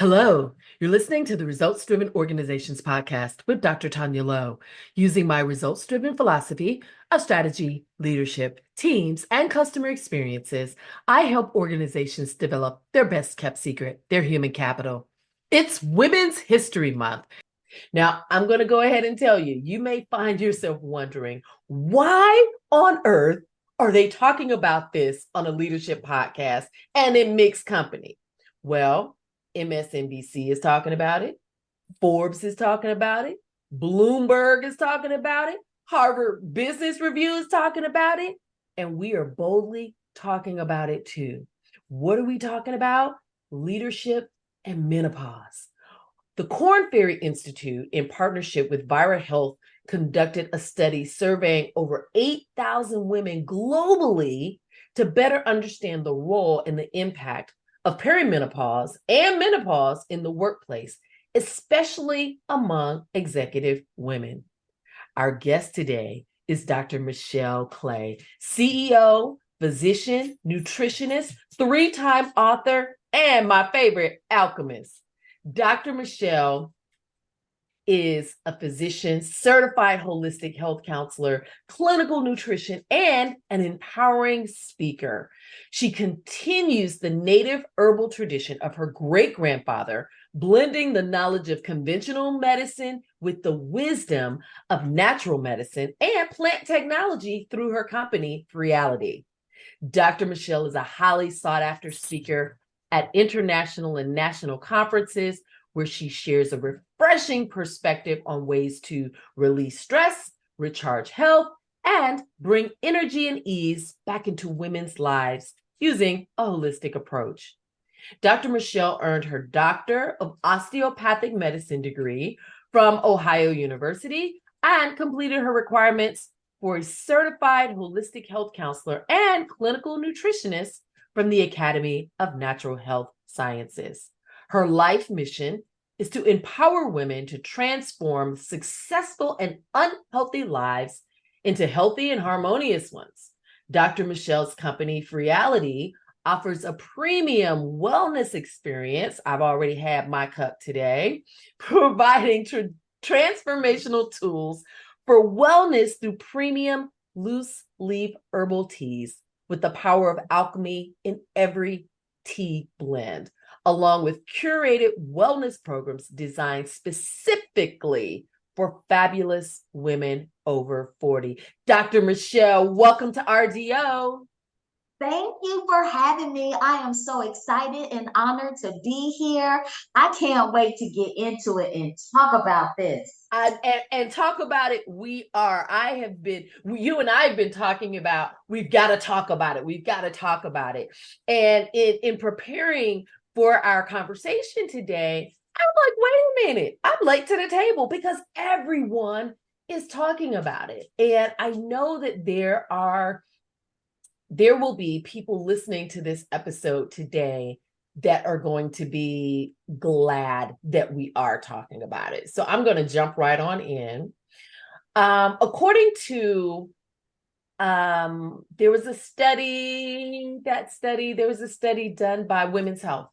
Hello, you're listening to the Results Driven Organizations podcast with Dr. Tanya Lowe. Using my results driven philosophy of strategy, leadership, teams, and customer experiences, I help organizations develop their best kept secret, their human capital. It's Women's History Month. Now, I'm going to go ahead and tell you, you may find yourself wondering, why on earth are they talking about this on a leadership podcast and in mixed company? Well, MSNBC is talking about it. Forbes is talking about it. Bloomberg is talking about it. Harvard Business Review is talking about it. And we are boldly talking about it too. What are we talking about? Leadership and menopause. The Korn Ferry Institute, in partnership with Vira Health, conducted a study surveying over 8,000 women globally to better understand the role and the impact of perimenopause and menopause in the workplace, especially among executive women. Our guest today is Dr. Michelle Clay, CEO, physician, nutritionist, three-time author, and my favorite, alchemist. Dr. Michelle is a physician, certified holistic health counselor, clinical nutrition, and an empowering speaker. She continues the native herbal tradition of her great-grandfather, blending the knowledge of conventional medicine with the wisdom of natural medicine and plant technology through her company, FREEALITEA. Dr. Michelle is a highly sought-after speaker at international and national conferences, where she shares a refreshing perspective on ways to release stress, recharge health, and bring energy and ease back into women's lives using a holistic approach. Dr. Michelle earned her Doctor of Osteopathic Medicine degree from Ohio University and completed her requirements for a certified holistic health counselor and clinical nutritionist from the Academy of Natural Health Sciences. Her life mission is to empower women to transform successful and unhealthy lives into healthy and harmonious ones. Dr. Michelle's company, FREEALITEA, offers a premium wellness experience. I've already had my cup today, providing transformational tools for wellness through premium loose leaf herbal teas with the power of alchemy in every tea blend, along with curated wellness programs designed specifically for fabulous women over 40. Dr. Michelle, welcome to RDO. Thank you for having me. I am so excited and honored to be here. I can't wait to get into it and talk about this. And talk about it. You and I have been talking about, we've got to talk about it. We've got to talk about it. And in preparing for our conversation today, I'm like, wait a minute, I'm late to the table because everyone is talking about it. And I know that there will be people listening to this episode today that are going to be glad that we are talking about it. So I'm going to jump right on in. According to, there was a study done by Women's Health.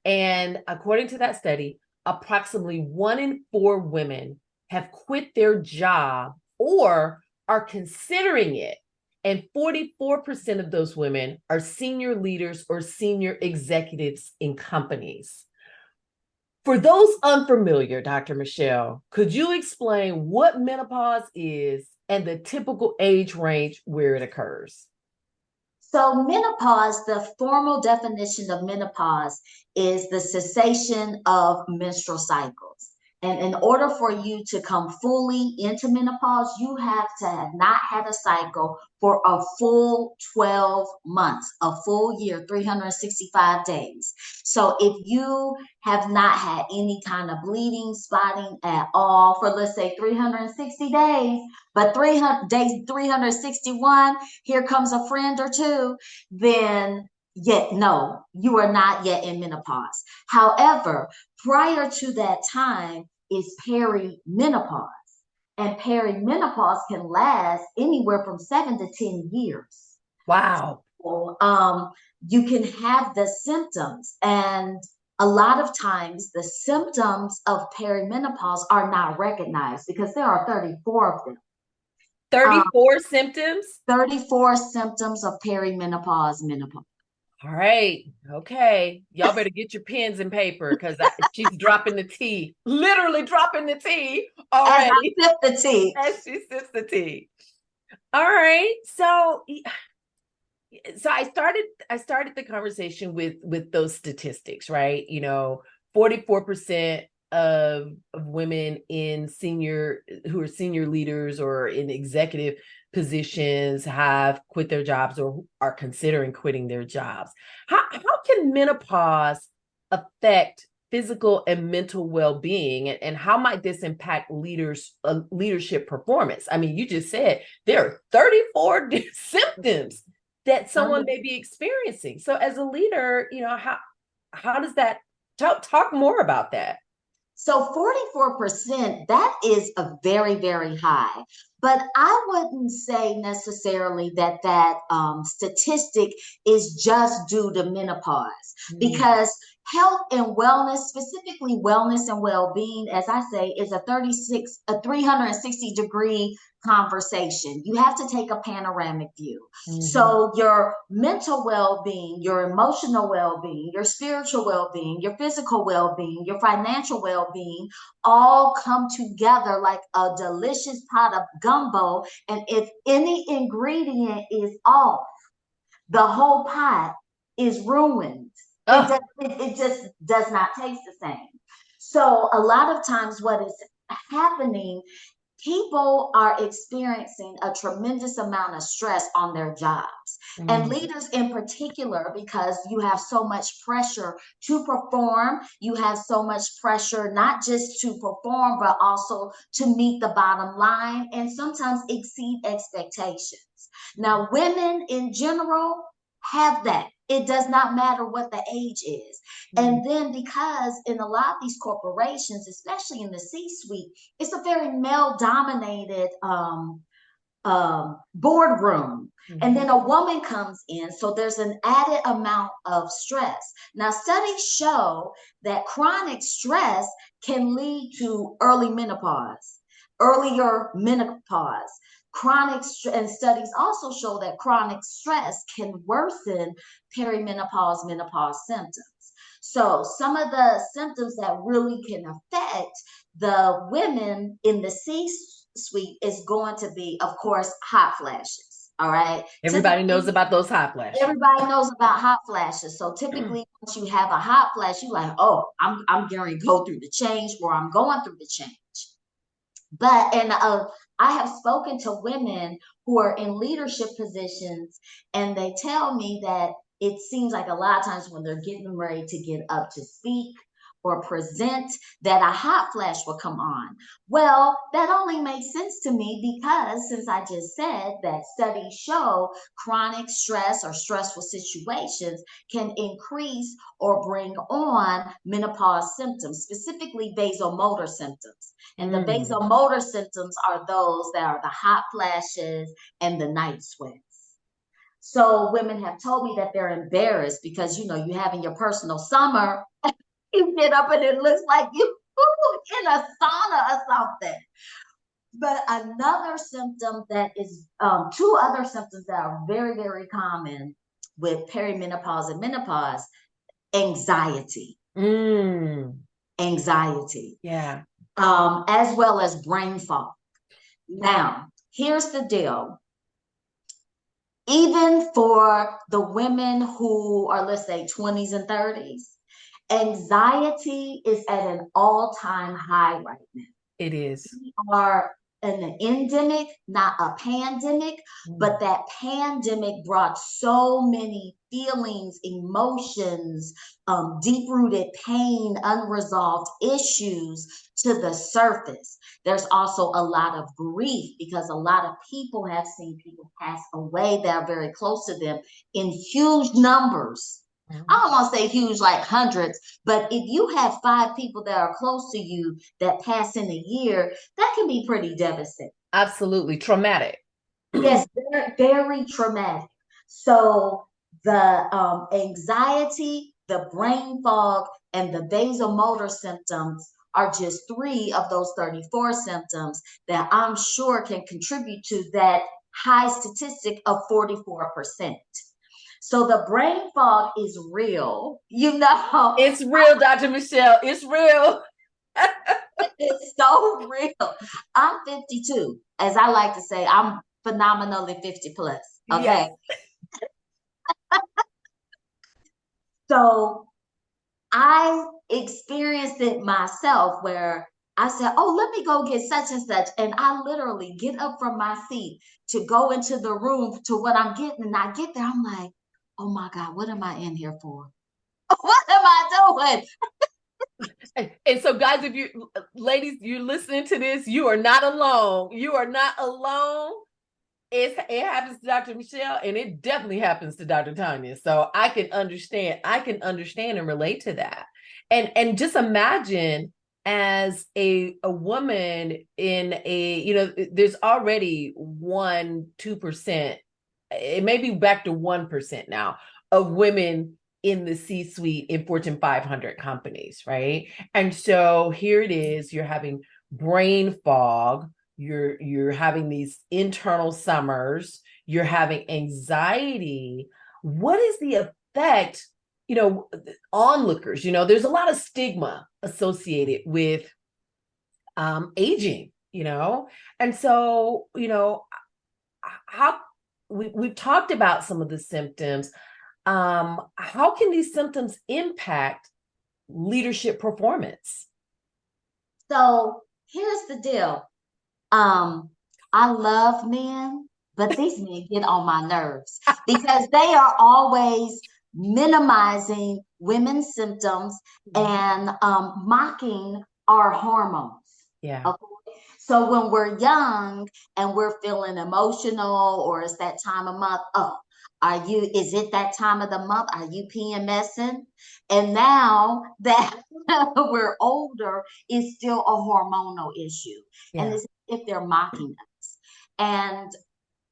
And according to that study, approximately 1 in 4 women have quit their job or are considering it. And 44% of those women are senior leaders or senior executives in companies. For those unfamiliar, Dr. Michelle, could you explain what menopause is and the typical age range where it occurs? So menopause, the formal definition of menopause is the cessation of menstrual cycles. And in order for you to come fully into menopause, you have to have not had a cycle for a full 12 months, a full year, 365 days. So if you have not had any kind of bleeding, spotting at all for, let's say, 360 days, but 361, here comes a friend or two, then yet no, you are not yet in menopause. However, prior to that time is perimenopause. And perimenopause can last anywhere from 7 to 10 years. Wow. So, you can have the symptoms. And a lot of times the symptoms of perimenopause are not recognized because there are 34 of them. 34 symptoms? 34 symptoms of perimenopause, menopause. All right. Okay. Y'all better get your pens and paper because she's dropping the tea, literally dropping the tea already. As I sip the tea. As she sips the tea. All right. So I started the conversation with those statistics, right? 44% of women who are senior leaders or in executive positions have quit their jobs or are considering quitting their jobs. How can menopause affect physical and mental well-being, and how might this impact leadership performance? I mean, you just said there are 34 symptoms that someone may be experiencing. So as a leader, how does that talk more about that? So 44%, that is a very, very high. But I wouldn't say necessarily that statistic is just due to menopause, because health and wellness, specifically wellness and well-being, as I say, is a 360-degree conversation. You have to take a panoramic view. So your mental well-being, your emotional well-being, your spiritual well-being, your physical well-being, your financial well-being all come together like a delicious pot of gumbo. And if any ingredient is off, the whole pot is ruined. It just does not taste the same. So a lot of times what is happening, people are experiencing a tremendous amount of stress on their jobs, and leaders in particular, because you have so much pressure to perform. You have so much pressure, not just to perform, but also to meet the bottom line and sometimes exceed expectations. Now, women in general have that. It does not matter what the age is. And then because in a lot of these corporations, especially in the C-suite, it's a very male-dominated boardroom. And then a woman comes in, so there's an added amount of stress. Now, studies show that chronic stress can lead to earlier menopause. And studies also show that chronic stress can worsen perimenopause, menopause symptoms. So some of the symptoms that really can affect the women in the C-suite is going to be, of course, hot flashes. All right. Everybody knows about those hot flashes. Everybody knows about hot flashes. So typically, once you have a hot flash, you're like, oh, I'm going to go through the change, or I'm going through the change. But I have spoken to women who are in leadership positions, and they tell me that it seems like a lot of times when they're getting ready to get up to speak or present, that a hot flash will come on. Well, that only makes sense to me because, since I just said that studies show chronic stress or stressful situations can increase or bring on menopause symptoms, specifically vasomotor symptoms. And the vasomotor symptoms are those that are the hot flashes and the night sweats. So women have told me that they're embarrassed because, you having your personal summer, you get up and it looks like you in a sauna or something. But another symptom that is, two other symptoms that are very, very common with perimenopause and menopause: anxiety. Anxiety. Yeah. As well as brain fog. Now, here's the deal. Even for the women who are, let's say, 20s and 30s, anxiety is at an all-time high right now. It is. We are in an endemic, not a pandemic, but that pandemic brought so many feelings, emotions, deep-rooted pain, unresolved issues to the surface. There's also a lot of grief because a lot of people have seen people pass away that are very close to them in huge numbers. I don't want to say huge like hundreds, but if you have 5 people that are close to you that pass in a year, that can be pretty devastating. Absolutely traumatic. Yes, very, very traumatic. So the anxiety, the brain fog and the vasomotor symptoms are just 3 of those 34 symptoms that I'm sure can contribute to that high statistic of 44%. So the brain fog is real, It's real, Dr. Michelle. It's real. it's so real. I'm 52. As I like to say, I'm phenomenally 50 plus. Yes. Okay. So I experienced it myself where I said, oh, let me go get such and such. And I literally get up from my seat to go into the room to what I'm getting. And I get there, I'm like, oh my God, what am I in here for? What am I doing? And so, guys, if you ladies, you're listening to this, you are not alone. You are not alone. It happens to Dr. Michelle, and it definitely happens to Dr. Tanya. So I can understand. I can understand and relate to that. And just imagine as a woman in there's already 2%. It may be back to 1% now of women in the C-suite in Fortune 500 companies, right? And so here it is, you're having brain fog, you're having these internal summers, you're having anxiety. What is the effect, onlookers? There's a lot of stigma associated with aging, and so, how we've talked about some of the symptoms. How can these symptoms impact leadership performance? So here's the deal. I love men, but these men get on my nerves because they are always minimizing women's symptoms and mocking our hormones. Yeah. Okay? So when we're young and we're feeling emotional, or it's that time of month, is it that time of the month? Are you PMSing? And now that we're older, it's still a hormonal issue. Yeah. And it's if they're mocking us. And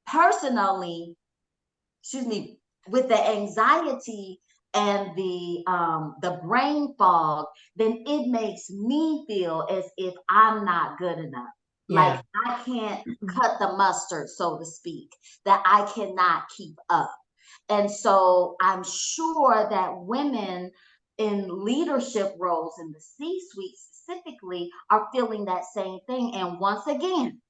personally, with the anxiety and the brain fog, then it makes me feel as if I'm not good enough. Yeah. Like I can't cut the mustard, so to speak, that I cannot keep up. And so I'm sure that women in leadership roles in the C-suite specifically are feeling that same thing. And once again,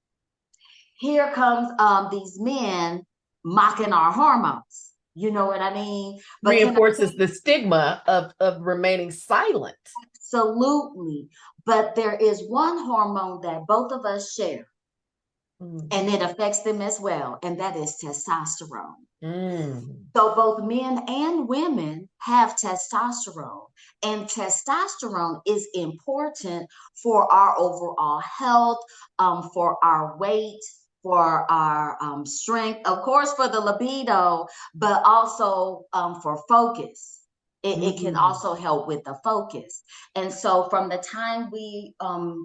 here comes these men mocking our hormones. You know what I mean? But reinforces the stigma of remaining silent. Absolutely. But there is one hormone that both of us share, and it affects them as well, and that is testosterone. So both men and women have testosterone, and testosterone is important for our overall health, for our weight, for our strength, of course, for the libido, but also for focus. It can also help with the focus. And so from the time we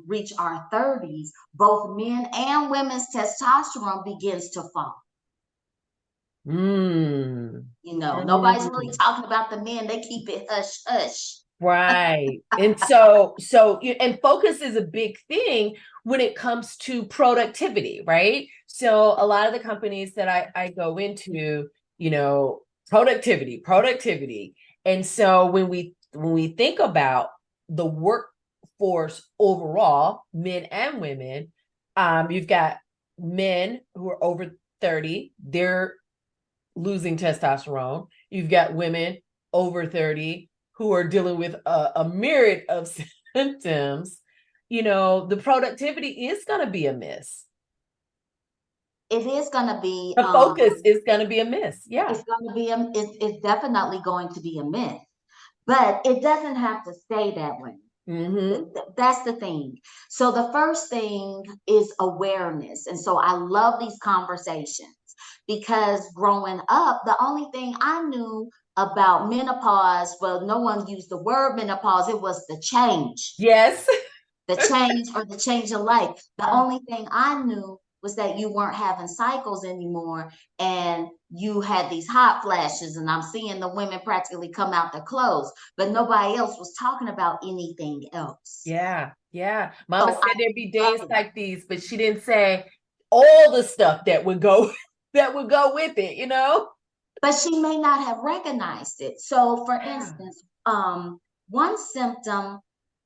reach our 30s, both men and women's testosterone begins to fall. Nobody's really talking about the men. They keep it hush hush. Right. And so and focus is a big thing when it comes to productivity, right? So a lot of the companies that I go into, productivity. And so when we think about the workforce overall, men and women, you've got men who are over 30, they're losing testosterone. You've got women over 30 who are dealing with a myriad of symptoms. The productivity is going to be a miss. It is going to be the focus is going to be a miss. Yeah, it's going to be it's definitely going to be a miss, but it doesn't have to stay that way. That's the thing. So the first thing is awareness. And so I love these conversations because growing up, the only thing I knew about menopause, well, no one used the word menopause. It was the change. Yes. The change or the change of life. The only thing I knew was that you weren't having cycles anymore, and you had these hot flashes, and I'm seeing the women practically come out their clothes, but nobody else was talking about anything else. Yeah, yeah. Mama So said there'd be days love it. like these, but she didn't say all the stuff that would go that would go with it, you know? But she may not have recognized it. So for Yeah. instance, one symptom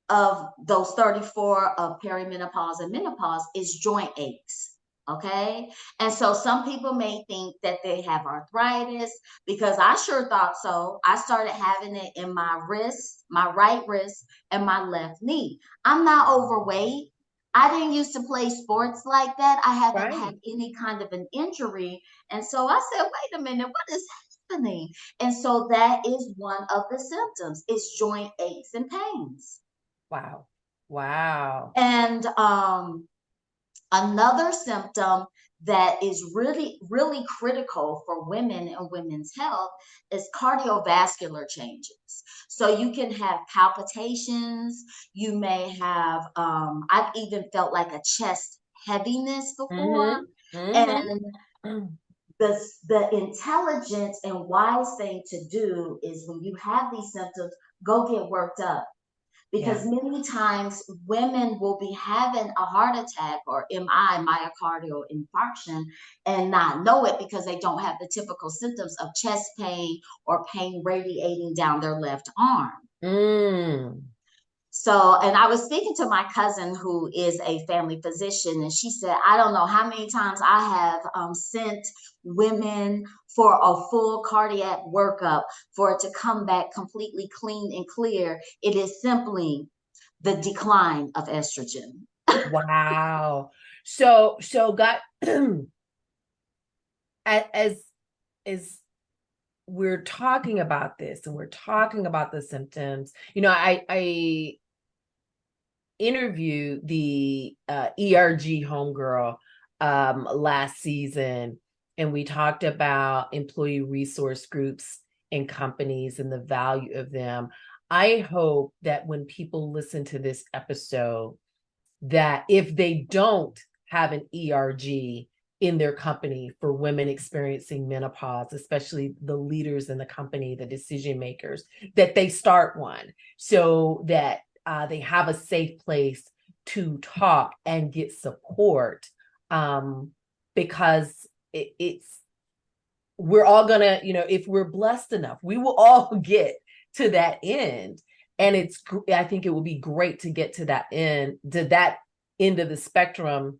of those 34 of perimenopause and menopause is joint aches. Okay. And so some people may think that they have arthritis, because I sure thought so. I started having it in my wrist, my right wrist, and my left knee. I'm not overweight. I didn't used to play sports like that. I haven't had Right. any kind of an injury. And so I said, wait a minute, what is happening? And so that is one of the symptoms. It's joint aches and pains. Wow. Wow. And another symptom that is really, really critical for women and women's health is cardiovascular changes. So you can have palpitations, you may have, I've even felt like a chest heaviness before. Mm-hmm. And Mm-hmm. the intelligent and wise thing to do is, when you have these symptoms, go get worked up, Yeah. because many times women will be having a heart attack or MI, myocardial infarction, and not know it because they don't have the typical symptoms of chest pain or pain radiating down their left arm. Mm. So, and I was speaking to my cousin who is a family physician, and she said, I don't know how many times I have sent women for a full cardiac workup for it to come back completely clean and clear. It is simply the decline of estrogen. Wow. So got as as we're talking about this and we're talking about the symptoms, I interviewed the ERG homegirl last season, and we talked about employee resource groups and companies and the value of them. I hope that when people listen to this episode, that if they don't have an ERG in their company for women experiencing menopause, especially the leaders in the company, the decision makers, that they start one, so that they have a safe place to talk and get support, because it's we're all gonna, if we're blessed enough, we will all get to that end. And I think it will be great to get to that end of the spectrum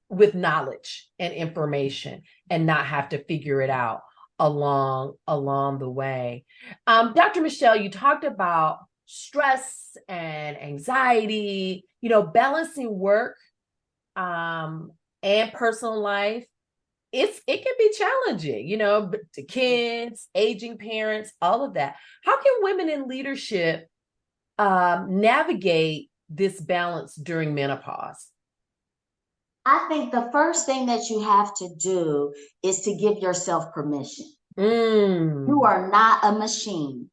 with knowledge and information, and not have to figure it out along the way. Dr. Michelle, you talked about stress and anxiety, balancing work and personal life. It can be challenging, to kids, aging parents, all of that. How can women in leadership navigate this balance during menopause? I think the first thing that you have to do is to give yourself permission. You Mm. are not a machine.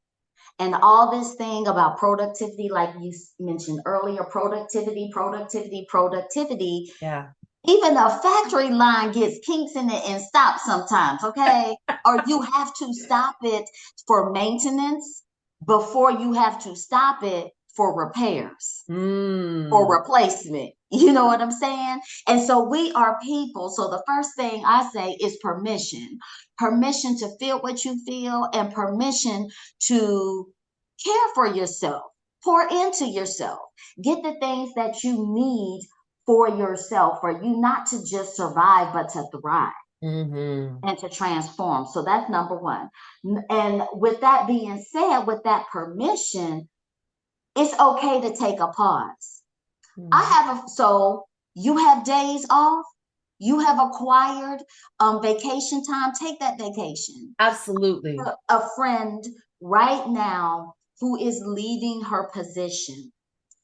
And all this thing about productivity, like you mentioned earlier, productivity, productivity, productivity. Yeah. Even a factory line gets kinks in it and stops sometimes, okay? Or you have to stop it for maintenance before you have to stop it for repairs or Mm. replacement. You know what I'm saying? And so we are people. So the first thing I say is permission to feel what you feel, and permission to care for yourself, pour into yourself, get the things that you need for yourself, for you not to just survive, but to thrive Mm-hmm. and to transform. So that's number one. And with that being said, with that permission, it's okay to take a pause. Mm. So you have days off, you have acquired vacation time, take that vacation. Absolutely. A friend right now who is leaving her position.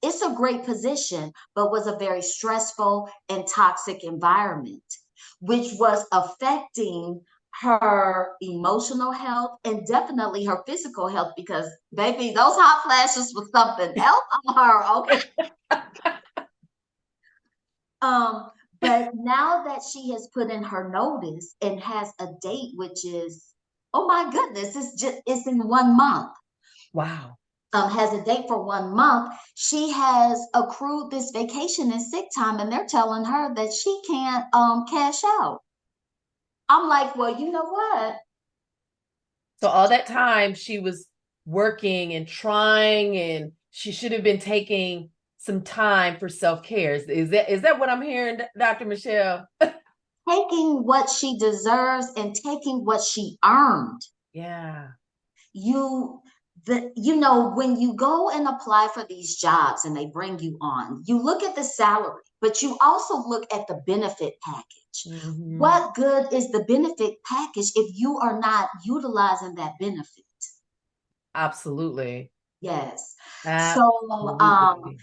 It's a great position, but was a very stressful and toxic environment, which was affecting her emotional health and definitely her physical health, because baby, those hot flashes was something else on her, okay? But now that she has put in her notice and has a date, which is, oh my goodness, it's in 1 month. Wow. Has a date for 1 month. She has accrued this vacation and sick time, and they're telling her that she can't cash out. I'm like, well, you know what? So all that time she was working and trying, and she should have been taking some time for self-care. Is that what I'm hearing, Dr. Michelle? Taking what she deserves and taking what she earned. Yeah. When you go and apply for these jobs and they bring you on, you look at the salary, but you also look at the benefit package. Mm-hmm. What good is the benefit package if you are not utilizing that benefit? Absolutely. Yes. Absolutely. So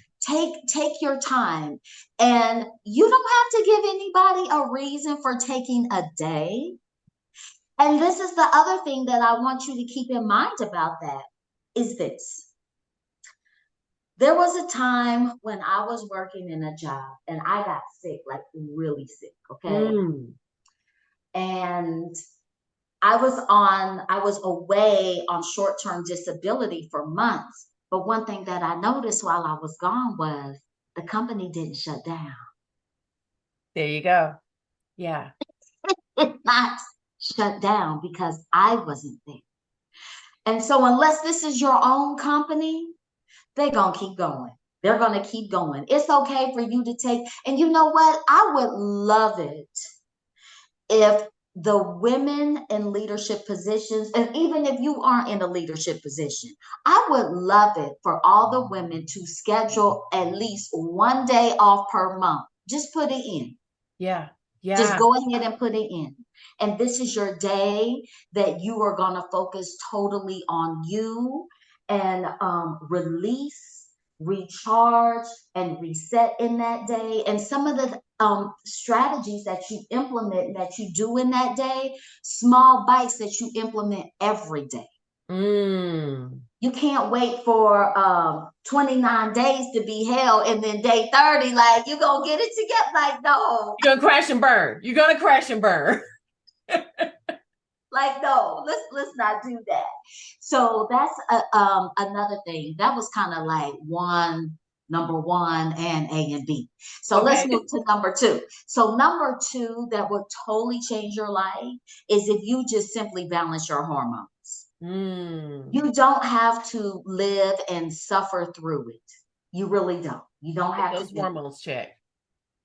take your time, and you don't have to give anybody a reason for taking a day. And this is the other thing that I want you to keep in mind about that is this. There was a time when I was working in a job and I got sick, like really sick, okay? And I was away on short-term disability for months. But one thing that I noticed while I was gone was the company didn't shut down. There you go. Yeah. It not shut down because I wasn't there. And so unless this is your own company, they're going to keep going. They're going to keep going. It's okay for you to take, and you know what? I would love it if the women in leadership positions, and even if you aren't in a leadership position, I would love it for all the women to schedule at least 1 day off per month. Just put it in. Yeah. Yeah. Just go ahead and put it in. And this is your day that you are going to focus totally on you and release, recharge, and reset in that day. And some of the strategies that you implement, that you do in that day, small bites that you implement every day. You can't wait for 29 days to be hell, and then day 30, like, you're going to get it together. Like, no. You're going to crash and burn. You're going to crash and burn. Like, no, let's not do that. So that's another thing. That was kind of like number one and A and B. So Okay. let's move to number two. So number two that would totally change your life is if you just simply balance your hormones. You don't have to live and suffer through it. You really don't. You don't have those to hormones checked.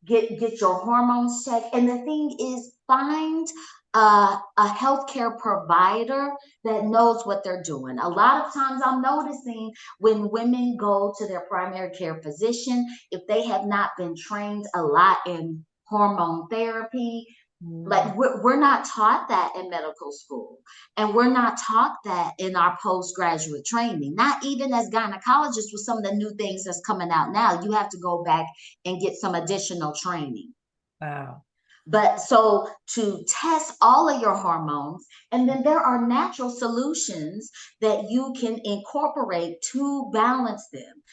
Get your hormones checked. And the thing is, find a healthcare provider that knows what they're doing. A lot of times I'm noticing when women go to their primary care physician, if they have not been trained a lot in hormone therapy, like we're not taught that in medical school, and we're not taught that in our postgraduate training, not even as gynecologists with some of the new things that's coming out now. You have to go back and get some additional training. Wow. But so to test all of your hormones, and then there are natural solutions that you can incorporate to balance them.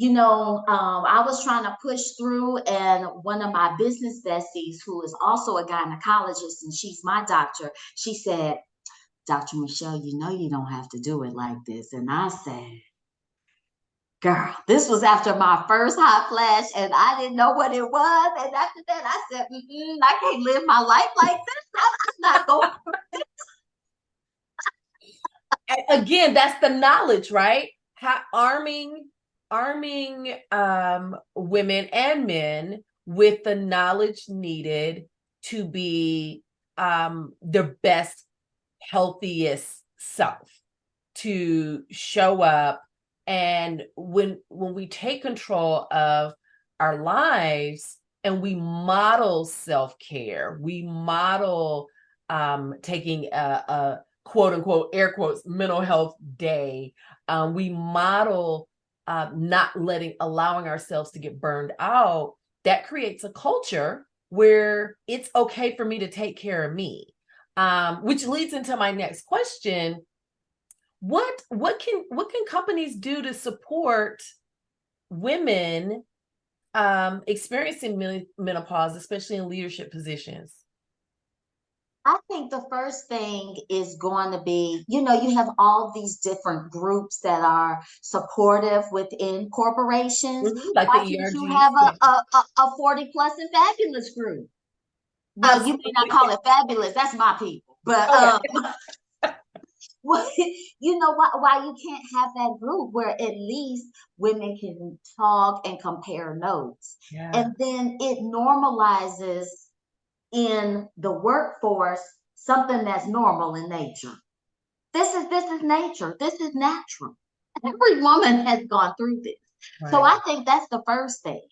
I was trying to push through, and one of my business besties, who is also a gynecologist, and she's my doctor, she said, Dr. Michelle, you don't have to do it like this. And I said, girl, this was after my first hot flash, and I didn't know what it was. And after that, I said, I can't live my life like this. I'm not going. Again, that's the knowledge, right? Arming women and men with the knowledge needed to be their best, healthiest self, to show up. And when we take control of our lives and we model self-care, we model taking a quote unquote, air quotes, mental health day. We model not allowing ourselves to get burned out. That creates a culture where it's okay for me to take care of me, which leads into my next question. What can companies do to support women experiencing menopause, especially in leadership positions? I think the first thing is going to be, you have all these different groups that are supportive within corporations. Like the Why can't you ERGs. have Yeah. a 40 plus and fabulous group? You may not Absolutely. call it fabulous. That's my people. But Okay. well, why you can't have that group where at least women can talk and compare notes. Yeah. And then it normalizes in the workforce something that's normal in nature. This is nature. This is natural. Every woman has gone through this. So Right. I think that's the first thing.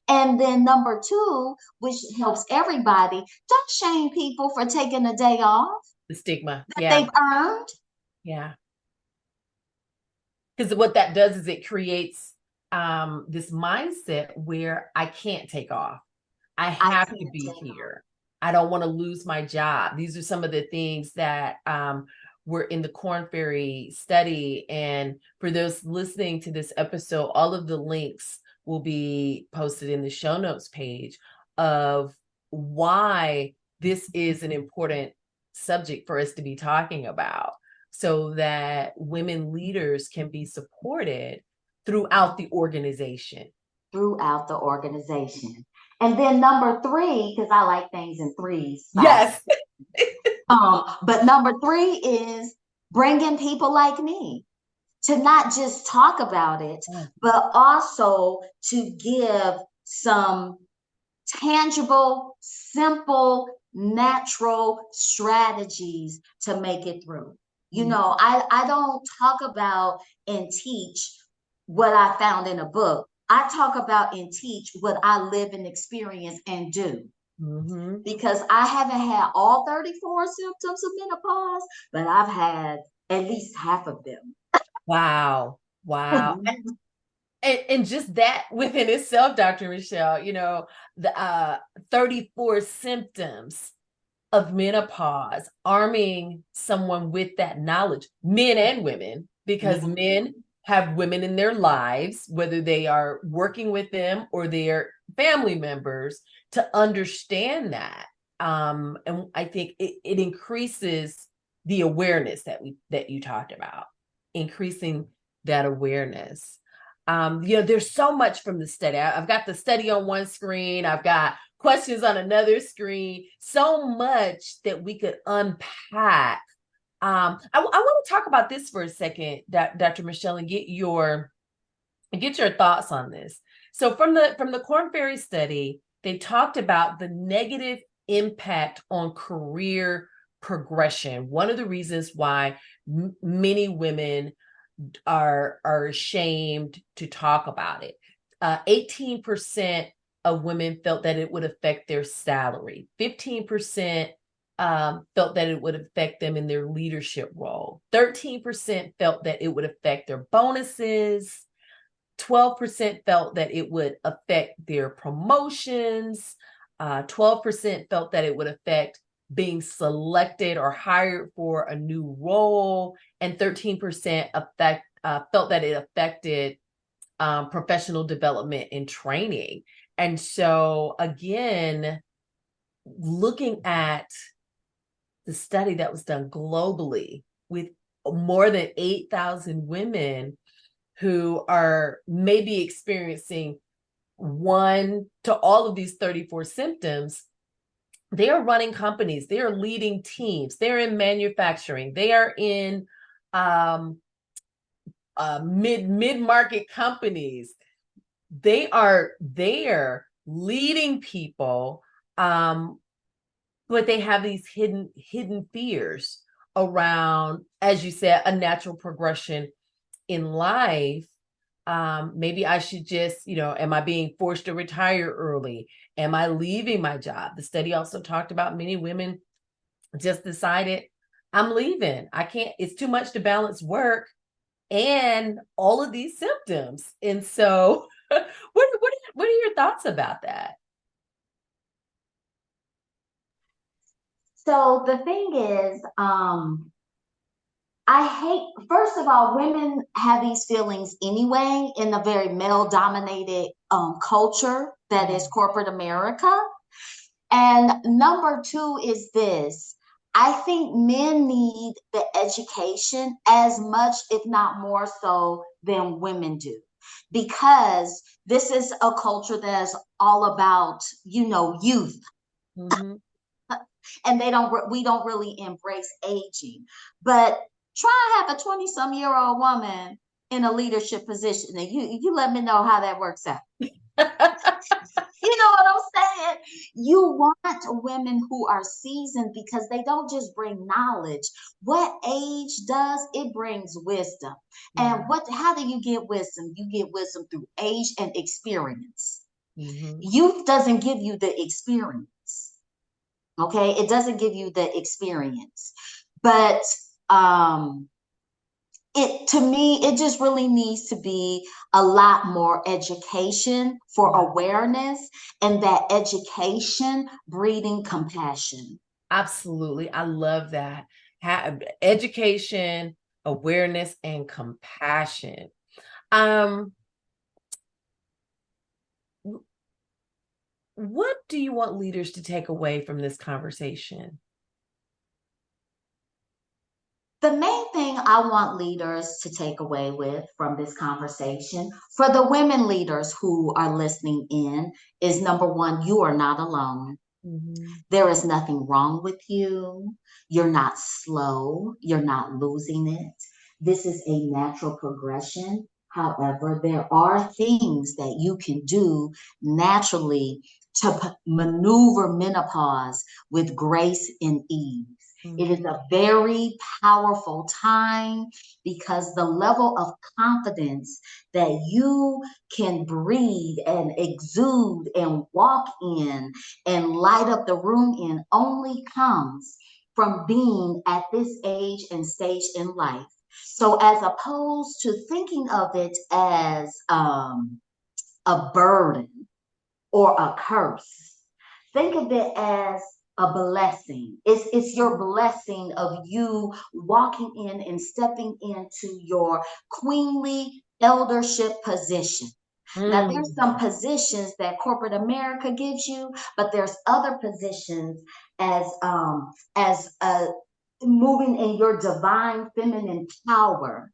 And then number two, which helps everybody, don't shame people for taking a day off The stigma. that Yeah. they've earned. Yeah. Because what that does is it creates this mindset where I can't take off. I I have to can't be take off. here. I don't want to lose my job. These are some of the things that were in the Corn Ferry study. And for those listening to this episode, all of the links will be posted in the show notes page of why this is an important subject for us to be talking about, so that women leaders can be supported throughout the organization. Throughout the organization. And then number three, because I like things in threes, five. Yes. But number three is bringing people like me to not just talk about it, but also to give some tangible, simple, natural strategies to make it through. I don't talk about and teach what I found in a book. I talk about and teach what I live and experience and do. Mm-hmm. Because I haven't had all 34 symptoms of menopause, but I've had at least half of them. Wow. Wow. And just that within itself, Dr. Michelle, the 34 symptoms of menopause, arming someone with that knowledge, men and women, because men have women in their lives, whether they are working with them or their family members, to understand that. And I think it increases the awareness that you talked about, increasing that awareness. There's so much from the study. I've got the study on one screen. I've got questions on another screen. So much that we could unpack. I want to talk about this for a second, Dr. Michelle, and get your thoughts on this. So from the Corn Ferry study, they talked about the negative impact on career progression. One of the reasons why many women are ashamed to talk about it. 18% of women felt that it would affect their salary. 15% felt that it would affect them in their leadership role. 13% felt that it would affect their bonuses. 12% felt that it would affect their promotions. 12% felt that it would affect being selected or hired for a new role, and 13% felt that it affected professional development and training. And so, again, looking at the study that was done globally with more than 8,000 women who are maybe experiencing one to all of these 34 symptoms, they are running companies, they are leading teams, they're in manufacturing, they are in mid-market companies. They are there leading people, but they have these hidden fears around, as you said, a natural progression in life. Maybe I should just, am I being forced to retire early? Am I leaving my job? The study also talked about many women just decided, I'm leaving. I can't, it's too much to balance work and all of these symptoms. And so what are your thoughts about that? So the thing is, I hate, first of all, women have these feelings anyway in a very male dominated culture that is corporate America. And number two is this. I think men need the education as much, if not more so, than women do. Because this is a culture that's all about, youth. Mm-hmm. And we don't really embrace aging. But try and have a 20-some-year-old woman in a leadership position, and you let me know how that works out. You know what I'm saying? You want women who are seasoned because they don't just bring knowledge. What age does, it brings wisdom. And how do you get wisdom? You get wisdom through age and experience. Mm-hmm. Youth doesn't give you the experience. Okay, it doesn't give you the experience. But to me, it just really needs to be a lot more education for awareness, and that education breeding compassion. Absolutely. I love that. Education, awareness, and compassion. What do you want leaders to take away from this conversation? The main thing I want leaders to take away with from this conversation, for the women leaders who are listening in, is number one, you are not alone. Mm-hmm. There is nothing wrong with you. You're not slow. You're not losing it. This is a natural progression. However, there are things that you can do naturally to maneuver menopause with grace and ease. It is a very powerful time because the level of confidence that you can breathe and exude and walk in and light up the room in only comes from being at this age and stage in life. So, as opposed to thinking of it as a burden or a curse, think of it as a blessing. It's your blessing of you walking in and stepping into your queenly eldership position. Now, there's some positions that corporate America gives you, but there's other positions as moving in your divine feminine power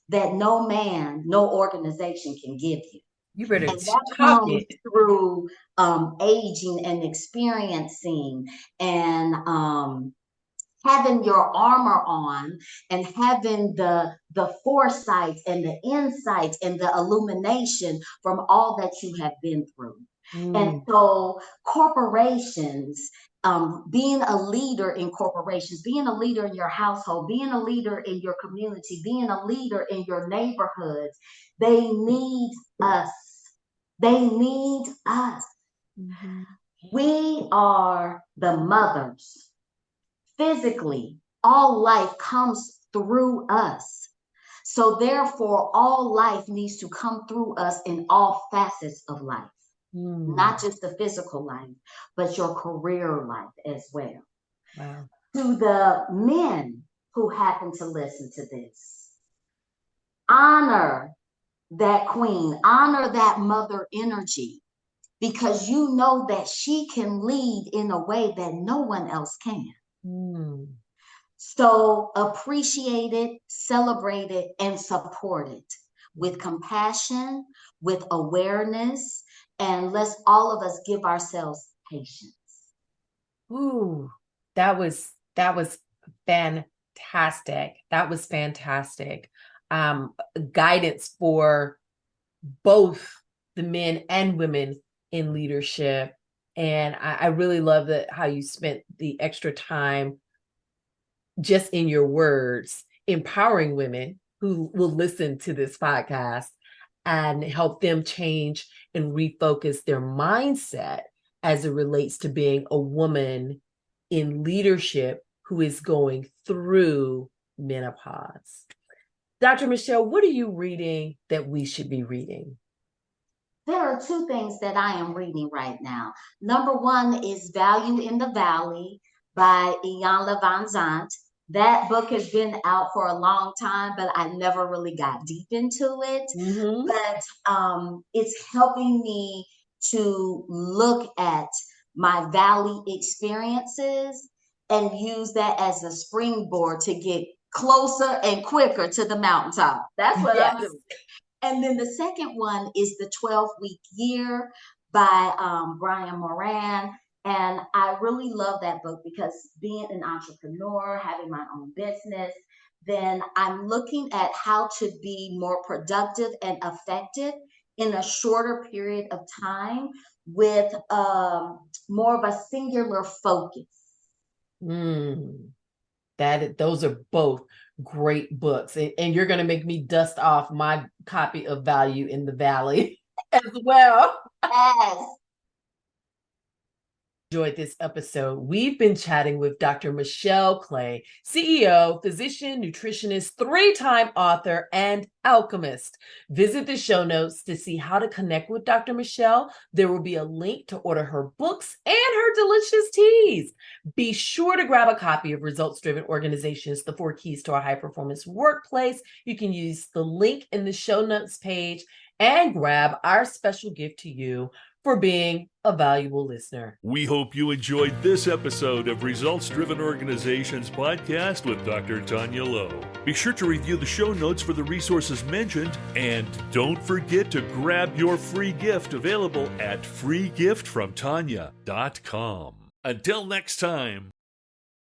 that no man, no organization can give you. You better And that talk comes it. through aging and experiencing and having your armor on and having the foresight and the insight and the illumination from all that you have been through. And so corporations, being a leader in corporations, being a leader in your household, being a leader in your community, being a leader in your neighborhoods, they need us. They need us. Mm-hmm. We are the mothers. Physically, all life comes through us. So therefore, all life needs to come through us in all facets of life, not just the physical life, but your career life as well. Wow. To the men who happen to listen to this, honor that queen, honor that mother energy, because you know that she can lead in a way that no one else can. So appreciate it, celebrate it, and support it with compassion, with awareness, and let's all of us give ourselves patience. Ooh, that was fantastic. That was fantastic. Guidance for both the men and women in leadership. And I really love that how you spent the extra time just in your words, empowering women who will listen to this podcast and help them change and refocus their mindset as it relates to being a woman in leadership who is going through menopause. Dr. Michelle, what are you reading that we should be reading? There are two things that I am reading right now. Number one is Value in the Valley by Iyanla Vanzant. That book has been out for a long time, but I never really got deep into it. Mm-hmm. But it's helping me to look at my valley experiences and use that as a springboard to get closer and quicker to the mountaintop. That's what I'm Yes. doing. And then the second one is the 12-week year by Brian Moran. And I really love that book because being an entrepreneur, having my own business, then I'm looking at how to be more productive and effective in a shorter period of time with more of a singular focus. Mm. Those are both great books. And you're going to make me dust off my copy of Value in the Valley as well. Yes. Enjoyed this episode. We've been chatting with Dr. Michelle Clay, CEO, physician, nutritionist, 3-time author, and alchemist. Visit the show notes to see how to connect with Dr. Michelle. There will be a link to order her books and her delicious teas. Be sure to grab a copy of Results Driven Organizations, The 4 Keys to a High Performance Workplace. You can use the link in the show notes page and grab our special gift to you for being a valuable listener. We hope you enjoyed this episode of Results Driven Organizations podcast with Dr. Tanya Lowe. Be sure to review the show notes for the resources mentioned, and don't forget to grab your free gift available at freegiftfromtanya.com. Until next time.